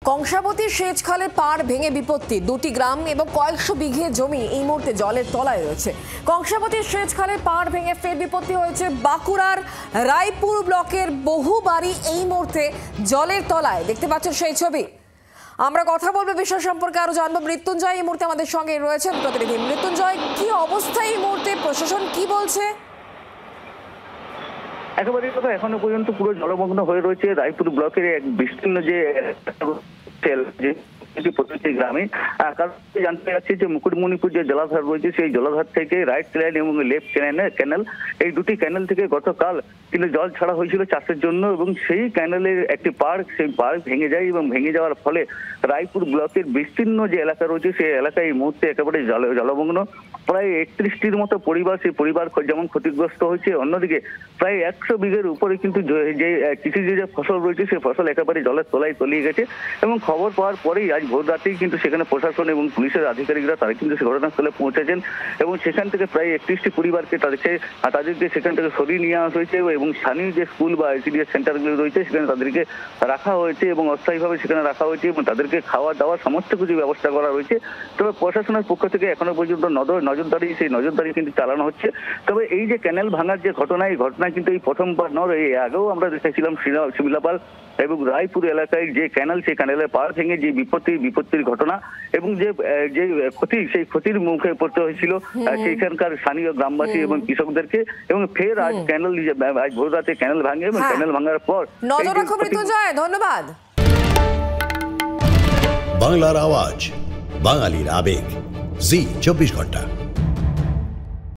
কংসাবতী সেচ খালের পাড় ভেঙে বিপত্তি, দুটি গ্রাম এবং কয়েকশো বিঘে জমি এই মুহূর্তে জলের তলায় রয়েছে। কংসাবতী সেচ খালের পাড় ভেঙে ফের বিপত্তি হয়েছে বাঁকুড়ার রায়পুর ব্লকের বহু বাড়ি এই মুহূর্তে জলের তলায়। দেখতে পাচ্ছেন সেই ছবি। আমরা কথা বলবো বিষয় সম্পর্কে, আরো জানবো। মৃত্যুঞ্জয় এই মুহূর্তে আমাদের সঙ্গে রয়েছেন প্রতিনিধি। মৃত্যুঞ্জয়, কি অবস্থা এই মুহূর্তে, প্রশাসন কি বলছে? একেবারে কথা এখনো পর্যন্ত পুরো জলমগ্ন হয়ে রয়েছে রায়পুর ব্লকের এক বিস্তীর্ণ যে প্রতিটি গ্রামে। কারণ জানতে যাচ্ছে যে মুকুটমণিপুর যে জলাধার রয়েছে সেই জলাধার থেকে রাইট লাইন এবং লেফট ক্যানেল, এই দুটি ক্যানেল থেকে গতকাল কিন্তু জল ছাড়া হয়েছিল চাষের জন্য, এবং সেই ক্যানেলের একটি পাড়, সেই পাড় ভেঙে যায় এবং ভেঙে যাওয়ার ফলে রায়পুর ব্লকের বিস্তীর্ণ যে এলাকা রয়েছে সেই এলাকায় এই মুহূর্তে একেবারে জলমগ্ন। প্রায় 31টির মতো পরিবার, সেই পরিবার যেমন ক্ষতিগ্রস্ত হয়েছে, অন্যদিকে প্রায় 100 বিঘের উপরে কিন্তু যে কৃষিজ যে ফসল রয়েছে সেই ফসল একেবারে জলের তলায় তলিয়ে গেছে। এবং খবর পাওয়ার পরেই আজ ভোর রাতেই কিন্তু সেখানে প্রশাসন এবং পুলিশের আধিকারিকরা তারা কিন্তু ঘটনাস্থলে পৌঁছেছেন এবং সেখান থেকে প্রায় 31টি পরিবারকে তাদেরকে সেখান থেকে সরিয়ে নিয়ে আসা হয়েছে এবং স্থানীয় যে স্কুল বা আইসিডিএস সেন্টারগুলো রয়েছে সেখানে তাদেরকে রাখা হয়েছে এবং অস্থায়ীভাবে সেখানে রাখা হয়েছে এবং তাদেরকে খাওয়া দাওয়া সমস্ত কিছু ব্যবস্থা করা হয়েছে। তবে প্রশাসনের পক্ষ থেকে এখনো পর্যন্ত সেই নজরদারি কিন্তু চালানো হচ্ছে। তবে এই যে ক্যানেল ভাঙার যে ঘটনা, এই ঘটনা কিন্তু এই প্রথমবার নয়, এই আগেও আমরা দেখেছিলাম শিমলাপাল এবং রায়পুর এলাকায় যে ক্যানেল, সেই ক্যানেলের পাড় ভেঙে যে বিপত্তির ঘটনা এবং যে ক্ষতি, সেই ক্ষতির মুখে পড়তে হয়েছিল সেইখানকার স্থানীয় গ্রামবাসী এবং কৃষকদেরকে। এবং ফের আজ আজ ভোর রাতে ক্যানেল ভাঙে এবং ক্যানেল ভাঙার পর নজর রাখো মৃত্যুঞ্জয়, ধন্যবাদ। বাংলার আওয়াজ, বাঙালির আবেগ, জি 24 ঘন্টা।